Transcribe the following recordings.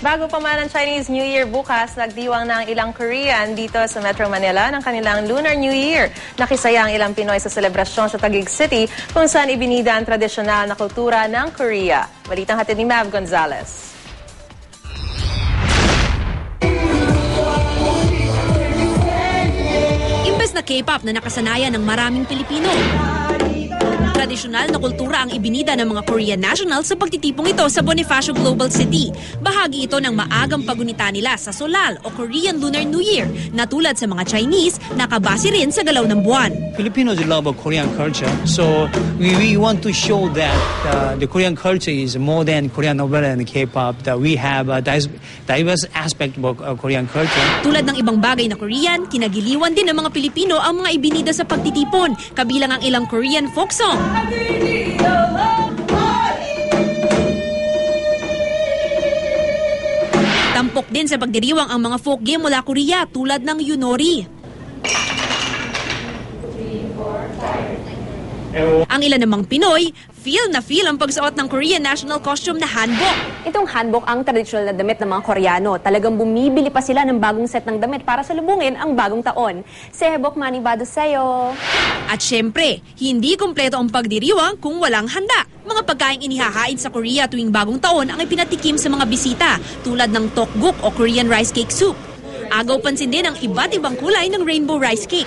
Bago pa man ang Chinese New Year bukas, nagdiwang na ang ilang Korean dito sa Metro Manila ng kanilang Lunar New Year. Nakisaya ang ilang Pinoy sa selebrasyon sa Taguig City kung saan ibinida ang tradisyonal na kultura ng Korea. Balitang hatid ni Mav Gonzalez. Imbes na K-pop na nakasanayan ng maraming Pilipino, tradisyonal na kultura ang ibinida ng mga Korean nationals sa pagtitipong ito sa Bonifacio Global City. Bahagi ito ng maagang pagunita nila sa Solal o Korean Lunar New Year na tulad sa mga Chinese, nakabase rin sa galaw ng buwan. Filipinos love Korean culture, so we want to show that the Korean culture is more than Korean novela and K-pop, that we have a diverse aspect of Korean culture. Tulad ng ibang bagay na Korean, kinagiliwan din ng mga Pilipino ang mga ibinida sa pagtitipon, kabilang ang ilang Korean folk song. Tampok din sa pagdiriwang ang mga folk game mula Korea tulad ng Yunori. Ang ilan namang Pinoy, feel na feel ang pagsuot ng Korean national costume na hanbok. Itong hanbok ang tradisyonal na damit ng mga Koreano. Talagang bumibili pa sila ng bagong set ng damit para salubungin ang bagong taon. Sehebok manibado sayo. At syempre, hindi kumpleto ang pagdiriwang kung walang handa. Mga pagkaing inihahain sa Korea tuwing bagong taon ang ipinatikim sa mga bisita, tulad ng tteokguk o Korean rice cake soup. Agaw pansin din ang iba't ibang kulay ng rainbow rice cake.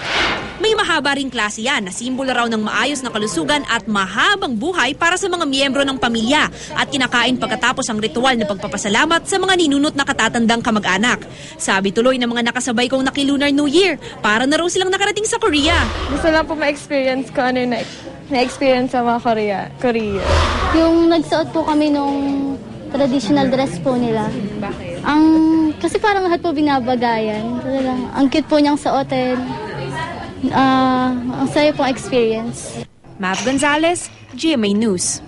May mahaba ring klase yan na simbolo raw ng maayos na kalusugan at mahabang buhay para sa mga miyembro ng pamilya at kinakain pagkatapos ang ritual na pagpapasalamat sa mga ninunot na katatandang kamag-anak. Sabi tuloy ng mga nakasabay kong naki-Lunar New Year, para na raw silang nakarating sa Korea. Gusto lang po ma-experience ko ano yung na-experience sa mga Korea. Yung nagsuot po kami nung traditional dress po nila. Bakit? Kasi parang lahat po binabagayan. Talagang, ang cute po niyang suotin. Ang saya pong experience. Mav Gonzalez, GMA News.